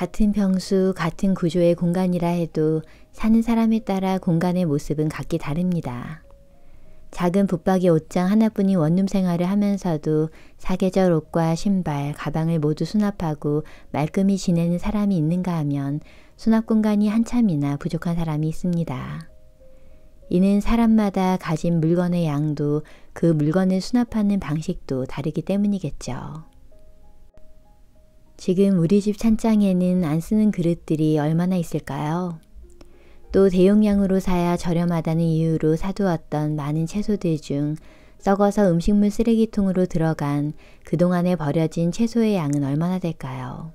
같은 평수, 같은 구조의 공간이라 해도 사는 사람에 따라 공간의 모습은 각기 다릅니다. 작은 붙박이 옷장 하나뿐인 원룸 생활을 하면서도 사계절 옷과 신발, 가방을 모두 수납하고 말끔히 지내는 사람이 있는가 하면 수납 공간이 한참이나 부족한 사람이 있습니다. 이는 사람마다 가진 물건의 양도 그 물건을 수납하는 방식도 다르기 때문이겠죠. 지금 우리 집 찬장에는 안 쓰는 그릇들이 얼마나 있을까요? 또 대용량으로 사야 저렴하다는 이유로 사두었던 많은 채소들 중 썩어서 음식물 쓰레기통으로 들어간 그동안에 버려진 채소의 양은 얼마나 될까요?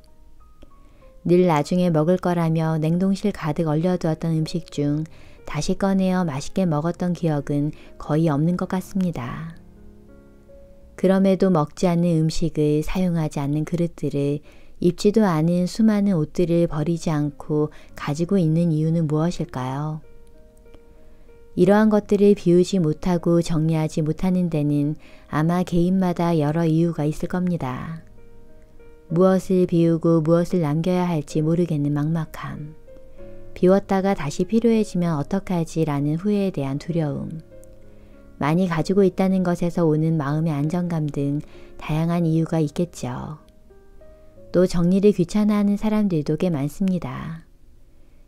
늘 나중에 먹을 거라며 냉동실 가득 얼려두었던 음식 중 다시 꺼내어 맛있게 먹었던 기억은 거의 없는 것 같습니다. 그럼에도 먹지 않는 음식을 사용하지 않는 그릇들을 입지도 않은 수많은 옷들을 버리지 않고 가지고 있는 이유는 무엇일까요? 이러한 것들을 비우지 못하고 정리하지 못하는 데는 아마 개인마다 여러 이유가 있을 겁니다. 무엇을 비우고 무엇을 남겨야 할지 모르겠는 막막함, 비웠다가 다시 필요해지면 어떡하지 라는 후회에 대한 두려움, 많이 가지고 있다는 것에서 오는 마음의 안정감 등 다양한 이유가 있겠죠. 또 정리를 귀찮아하는 사람들도 꽤 많습니다.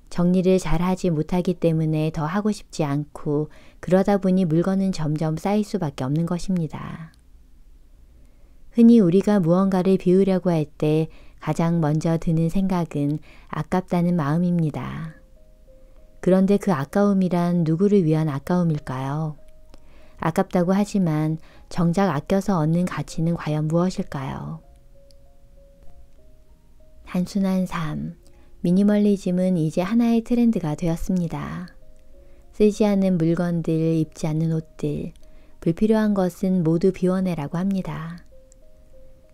정리를 잘 하지 못하기 때문에 더 하고 싶지 않고 그러다 보니 물건은 점점 쌓일 수밖에 없는 것입니다. 흔히 우리가 무언가를 비우려고 할 때 가장 먼저 드는 생각은 아깝다는 마음입니다. 그런데 그 아까움이란 누구를 위한 아까움일까요? 아깝다고 하지만 정작 아껴서 얻는 가치는 과연 무엇일까요? 단순한 삶, 미니멀리즘은 이제 하나의 트렌드가 되었습니다. 쓰지 않는 물건들, 입지 않는 옷들, 불필요한 것은 모두 비워내라고 합니다.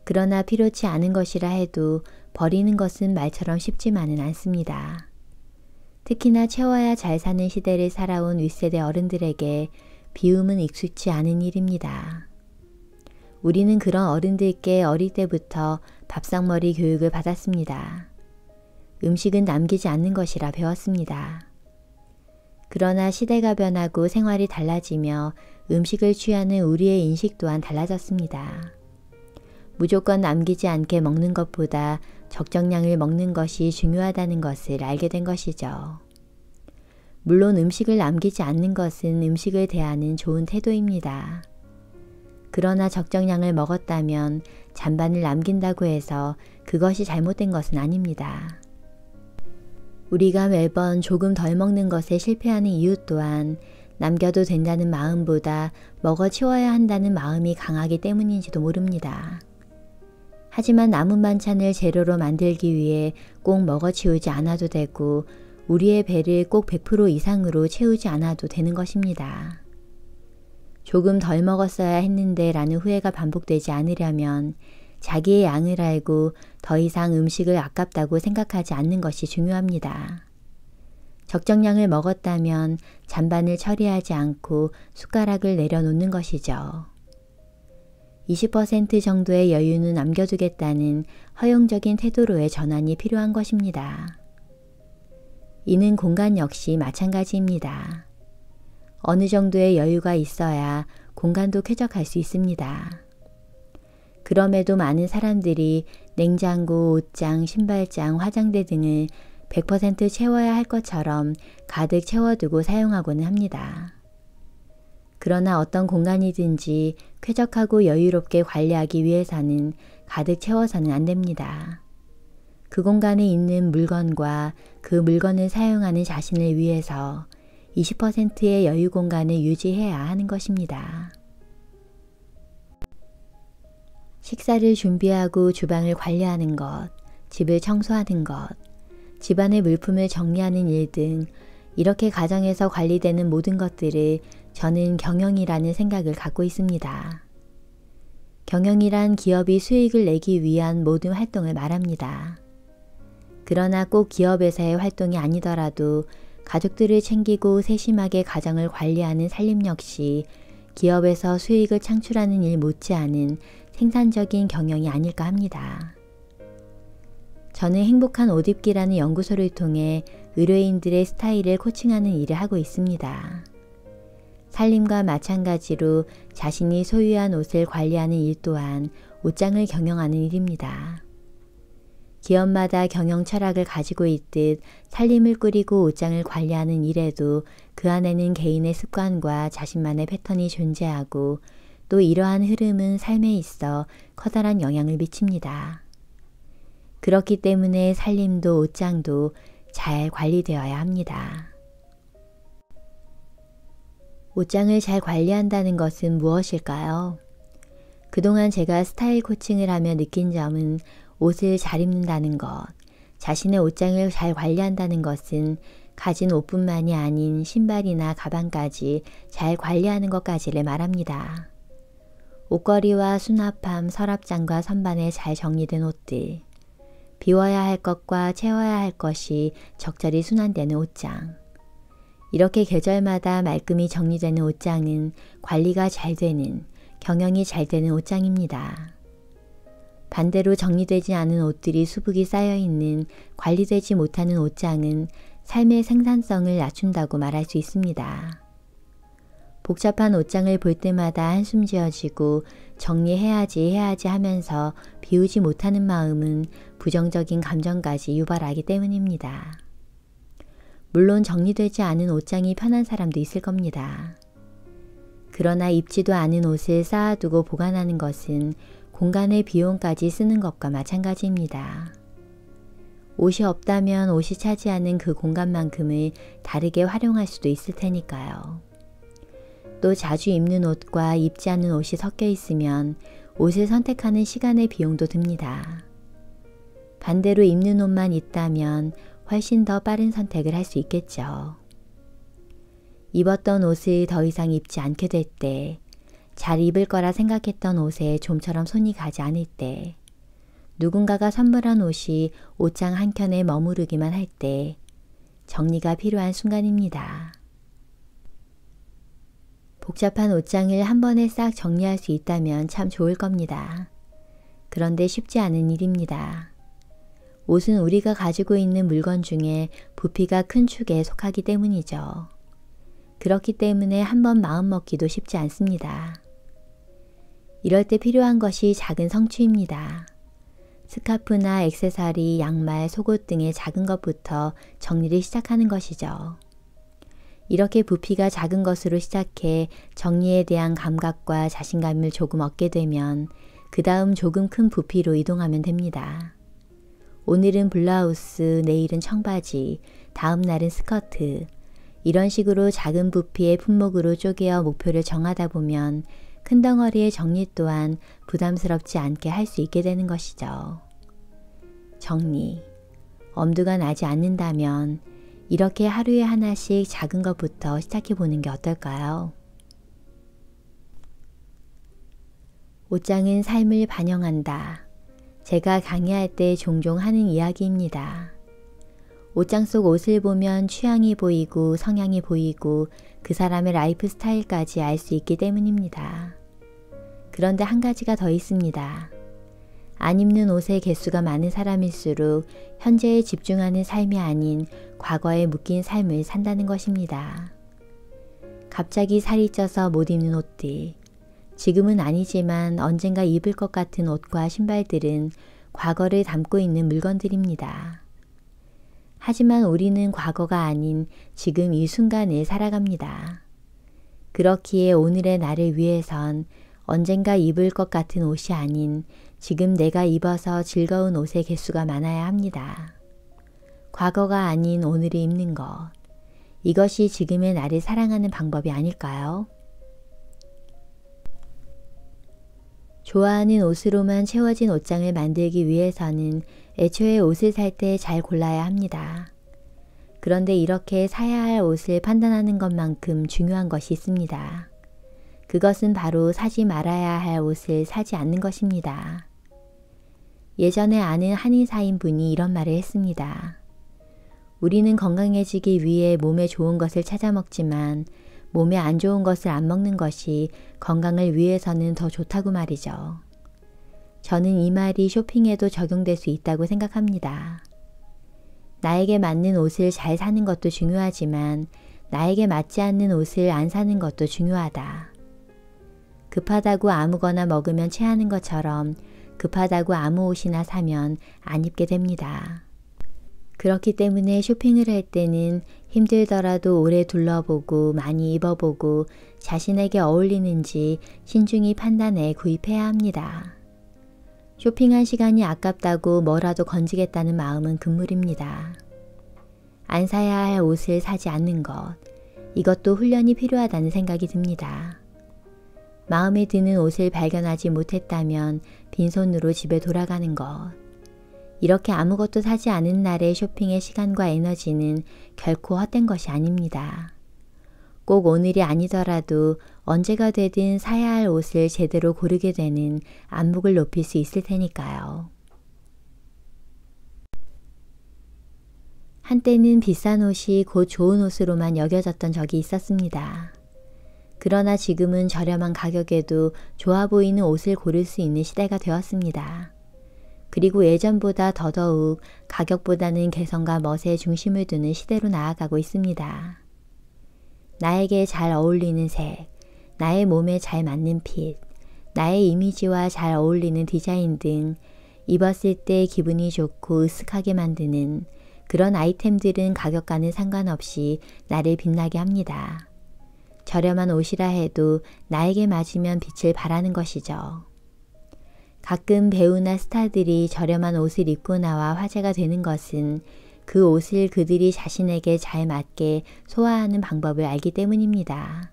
그러나 필요치 않은 것이라 해도 버리는 것은 말처럼 쉽지만은 않습니다. 특히나 채워야 잘 사는 시대를 살아온 윗세대 어른들에게 비움은 익숙치 않은 일입니다. 우리는 그런 어른들께 어릴 때부터 밥상머리 교육을 받았습니다. 음식은 남기지 않는 것이라 배웠습니다. 그러나 시대가 변하고 생활이 달라지며 음식을 취하는 우리의 인식 또한 달라졌습니다. 무조건 남기지 않게 먹는 것보다 적정량을 먹는 것이 중요하다는 것을 알게 된 것이죠. 물론 음식을 남기지 않는 것은 음식을 대하는 좋은 태도입니다. 그러나 적정량을 먹었다면 잔반을 남긴다고 해서 그것이 잘못된 것은 아닙니다. 우리가 매번 조금 덜 먹는 것에 실패하는 이유 또한 남겨도 된다는 마음보다 먹어치워야 한다는 마음이 강하기 때문인지도 모릅니다. 하지만 남은 반찬을 재료로 만들기 위해 꼭 먹어치우지 않아도 되고 우리의 배를 꼭 100% 이상으로 채우지 않아도 되는 것입니다. 조금 덜 먹었어야 했는데 라는 후회가 반복되지 않으려면 자기의 양을 알고 더 이상 음식을 아깝다고 생각하지 않는 것이 중요합니다. 적정량을 먹었다면 잔반을 처리하지 않고 숟가락을 내려놓는 것이죠. 20% 정도의 여유는 남겨두겠다는 허용적인 태도로의 전환이 필요한 것입니다. 이는 공간 역시 마찬가지입니다. 어느 정도의 여유가 있어야 공간도 쾌적할 수 있습니다. 그럼에도 많은 사람들이 냉장고, 옷장, 신발장, 화장대 등을 100% 채워야 할 것처럼 가득 채워두고 사용하고는 합니다. 그러나 어떤 공간이든지 쾌적하고 여유롭게 관리하기 위해서는 가득 채워서는 안 됩니다. 그 공간에 있는 물건과 그 물건을 사용하는 자신을 위해서 20%의 여유 공간을 유지해야 하는 것입니다. 식사를 준비하고 주방을 관리하는 것, 집을 청소하는 것, 집안의 물품을 정리하는 일 등 이렇게 가정에서 관리되는 모든 것들을 저는 경영이라는 생각을 갖고 있습니다. 경영이란 기업이 수익을 내기 위한 모든 활동을 말합니다. 그러나 꼭 기업에서의 활동이 아니더라도 가족들을 챙기고 세심하게 가정을 관리하는 살림 역시 기업에서 수익을 창출하는 일 못지않은 생산적인 경영이 아닐까 합니다. 저는 행복한 옷 입기라는 연구소를 통해 의뢰인들의 스타일을 코칭하는 일을 하고 있습니다. 살림과 마찬가지로 자신이 소유한 옷을 관리하는 일 또한 옷장을 경영하는 일입니다. 기업마다 경영 철학을 가지고 있듯 살림을 꾸리고 옷장을 관리하는 일에도 그 안에는 개인의 습관과 자신만의 패턴이 존재하고 또 이러한 흐름은 삶에 있어 커다란 영향을 미칩니다. 그렇기 때문에 살림도 옷장도 잘 관리되어야 합니다. 옷장을 잘 관리한다는 것은 무엇일까요? 그동안 제가 스타일 코칭을 하며 느낀 점은 옷을 잘 입는다는 것, 자신의 옷장을 잘 관리한다는 것은 가진 옷뿐만이 아닌 신발이나 가방까지 잘 관리하는 것까지를 말합니다. 옷걸이와 수납함, 서랍장과 선반에 잘 정리된 옷들, 비워야 할 것과 채워야 할 것이 적절히 순환되는 옷장. 이렇게 계절마다 말끔히 정리되는 옷장은 관리가 잘 되는, 경영이 잘 되는 옷장입니다. 반대로 정리되지 않은 옷들이 수북이 쌓여있는 관리되지 못하는 옷장은 삶의 생산성을 낮춘다고 말할 수 있습니다. 복잡한 옷장을 볼 때마다 한숨 지어지고 정리해야지 하면서 비우지 못하는 마음은 부정적인 감정까지 유발하기 때문입니다. 물론 정리되지 않은 옷장이 편한 사람도 있을 겁니다. 그러나 입지도 않은 옷을 쌓아두고 보관하는 것은 공간의 비용까지 쓰는 것과 마찬가지입니다. 옷이 없다면 옷이 차지하는 그 공간만큼을 다르게 활용할 수도 있을 테니까요. 또 자주 입는 옷과 입지 않는 옷이 섞여 있으면 옷을 선택하는 시간의 비용도 듭니다. 반대로 입는 옷만 있다면 훨씬 더 빠른 선택을 할 수 있겠죠. 입었던 옷을 더 이상 입지 않게 될 때, 잘 입을 거라 생각했던 옷에 좀처럼 손이 가지 않을 때, 누군가가 선물한 옷이 옷장 한켠에 머무르기만 할 때 정리가 필요한 순간입니다. 복잡한 옷장을 한 번에 싹 정리할 수 있다면 참 좋을 겁니다. 그런데 쉽지 않은 일입니다. 옷은 우리가 가지고 있는 물건 중에 부피가 큰 축에 속하기 때문이죠. 그렇기 때문에 한번 마음먹기도 쉽지 않습니다. 이럴 때 필요한 것이 작은 성취입니다. 스카프나 액세서리, 양말, 속옷 등의 작은 것부터 정리를 시작하는 것이죠. 이렇게 부피가 작은 것으로 시작해 정리에 대한 감각과 자신감을 조금 얻게 되면 그 다음 조금 큰 부피로 이동하면 됩니다. 오늘은 블라우스, 내일은 청바지, 다음 날은 스커트, 이런 식으로 작은 부피의 품목으로 쪼개어 목표를 정하다 보면 큰 덩어리의 정리 또한 부담스럽지 않게 할 수 있게 되는 것이죠. 정리, 엄두가 나지 않는다면 이렇게 하루에 하나씩 작은 것부터 시작해 보는 게 어떨까요? 옷장은 삶을 반영한다. 제가 강의할 때 종종 하는 이야기입니다. 옷장 속 옷을 보면 취향이 보이고 성향이 보이고 그 사람의 라이프 스타일까지 알 수 있기 때문입니다. 그런데 한 가지가 더 있습니다. 안 입는 옷의 개수가 많은 사람일수록 현재에 집중하는 삶이 아닌 과거에 묶인 삶을 산다는 것입니다. 갑자기 살이 쪄서 못 입는 옷들, 지금은 아니지만 언젠가 입을 것 같은 옷과 신발들은 과거를 담고 있는 물건들입니다. 하지만 우리는 과거가 아닌 지금 이 순간을 살아갑니다. 그렇기에 오늘의 나를 위해선 언젠가 입을 것 같은 옷이 아닌 지금 내가 입어서 즐거운 옷의 개수가 많아야 합니다. 과거가 아닌 오늘을 입는 것, 이것이 지금의 나를 사랑하는 방법이 아닐까요? 좋아하는 옷으로만 채워진 옷장을 만들기 위해서는 애초에 옷을 살 때 잘 골라야 합니다. 그런데 이렇게 사야 할 옷을 판단하는 것만큼 중요한 것이 있습니다. 그것은 바로 사지 말아야 할 옷을 사지 않는 것입니다. 예전에 아는 한의사인 분이 이런 말을 했습니다. 우리는 건강해지기 위해 몸에 좋은 것을 찾아 먹지만 몸에 안 좋은 것을 안 먹는 것이 건강을 위해서는 더 좋다고 말이죠. 저는 이 말이 쇼핑에도 적용될 수 있다고 생각합니다. 나에게 맞는 옷을 잘 사는 것도 중요하지만 나에게 맞지 않는 옷을 안 사는 것도 중요하다. 급하다고 아무거나 먹으면 체하는 것처럼 급하다고 아무 옷이나 사면 안 입게 됩니다. 그렇기 때문에 쇼핑을 할 때는 힘들더라도 오래 둘러보고 많이 입어보고 자신에게 어울리는지 신중히 판단해 구입해야 합니다. 쇼핑한 시간이 아깝다고 뭐라도 건지겠다는 마음은 금물입니다. 안 사야 할 옷을 사지 않는 것, 이것도 훈련이 필요하다는 생각이 듭니다. 마음에 드는 옷을 발견하지 못했다면 빈손으로 집에 돌아가는 것. 이렇게 아무것도 사지 않은 날의 쇼핑의 시간과 에너지는 결코 헛된 것이 아닙니다. 꼭 오늘이 아니더라도 언제가 되든 사야 할 옷을 제대로 고르게 되는 안목을 높일 수 있을 테니까요. 한때는 비싼 옷이 곧 좋은 옷으로만 여겨졌던 적이 있었습니다. 그러나 지금은 저렴한 가격에도 좋아 보이는 옷을 고를 수 있는 시대가 되었습니다. 그리고 예전보다 더더욱 가격보다는 개성과 멋에 중심을 두는 시대로 나아가고 있습니다. 나에게 잘 어울리는 색, 나의 몸에 잘 맞는 핏, 나의 이미지와 잘 어울리는 디자인 등 입었을 때 기분이 좋고 으쓱하게 만드는 그런 아이템들은 가격과는 상관없이 나를 빛나게 합니다. 저렴한 옷이라 해도 나에게 맞으면 빛을 발하는 것이죠. 가끔 배우나 스타들이 저렴한 옷을 입고 나와 화제가 되는 것은 그 옷을 그들이 자신에게 잘 맞게 소화하는 방법을 알기 때문입니다.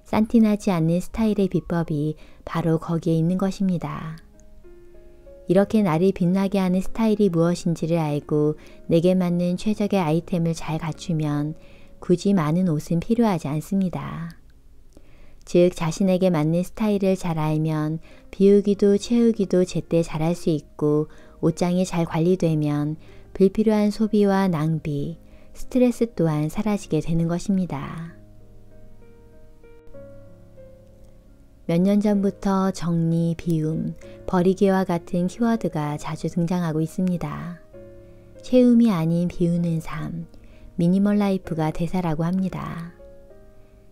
산티나지 않는 스타일의 비법이 바로 거기에 있는 것입니다. 이렇게 나를 빛나게 하는 스타일이 무엇인지를 알고 내게 맞는 최적의 아이템을 잘 갖추면 굳이 많은 옷은 필요하지 않습니다. 즉 자신에게 맞는 스타일을 잘 알면 비우기도 채우기도 제때 잘할 수 있고 옷장이 잘 관리되면 불필요한 소비와 낭비, 스트레스 또한 사라지게 되는 것입니다. 몇 년 전부터 정리, 비움, 버리기와 같은 키워드가 자주 등장하고 있습니다. 채움이 아닌 비우는 삶, 미니멀 라이프가 대사라고 합니다.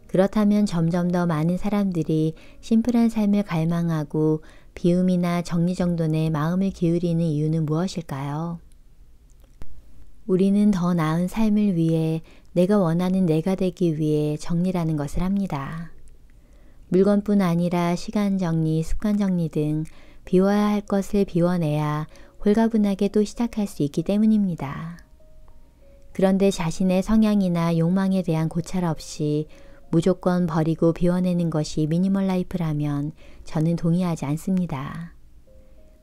그렇다면 점점 더 많은 사람들이 심플한 삶을 갈망하고 비움이나 정리정돈에 마음을 기울이는 이유는 무엇일까요? 우리는 더 나은 삶을 위해 내가 원하는 내가 되기 위해 정리라는 것을 합니다. 물건뿐 아니라 시간 정리, 습관 정리 등 비워야 할 것을 비워내야 홀가분하게 또 시작할 수 있기 때문입니다. 그런데 자신의 성향이나 욕망에 대한 고찰 없이 무조건 버리고 비워내는 것이 미니멀 라이프라면 저는 동의하지 않습니다.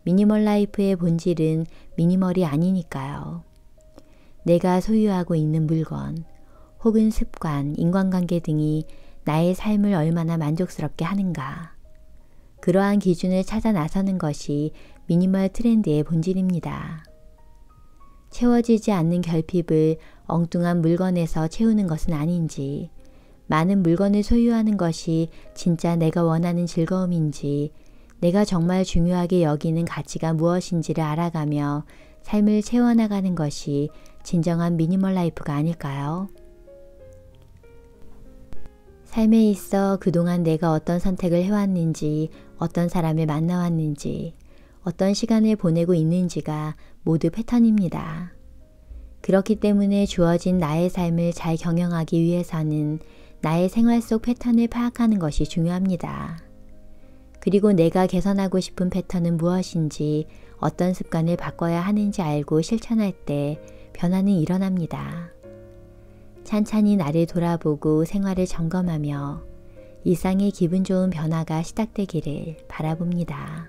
미니멀 라이프의 본질은 미니멀이 아니니까요. 내가 소유하고 있는 물건, 혹은 습관, 인간관계 등이 나의 삶을 얼마나 만족스럽게 하는가. 그러한 기준을 찾아 나서는 것이 미니멀 트렌드의 본질입니다. 채워지지 않는 결핍을 엉뚱한 물건에서 채우는 것은 아닌지, 많은 물건을 소유하는 것이 진짜 내가 원하는 즐거움인지, 내가 정말 중요하게 여기는 가치가 무엇인지를 알아가며 삶을 채워나가는 것이 진정한 미니멀 라이프가 아닐까요? 삶에 있어 그동안 내가 어떤 선택을 해왔는지, 어떤 사람을 만나왔는지, 어떤 시간을 보내고 있는지가 모두 패턴입니다. 그렇기 때문에 주어진 나의 삶을 잘 경영하기 위해서는 나의 생활 속 패턴을 파악하는 것이 중요합니다. 그리고 내가 개선하고 싶은 패턴은 무엇인지, 어떤 습관을 바꿔야 하는지 알고 실천할 때 변화는 일어납니다. 찬찬히 나를 돌아보고 생활을 점검하며 일상의 기분 좋은 변화가 시작되기를 바라봅니다.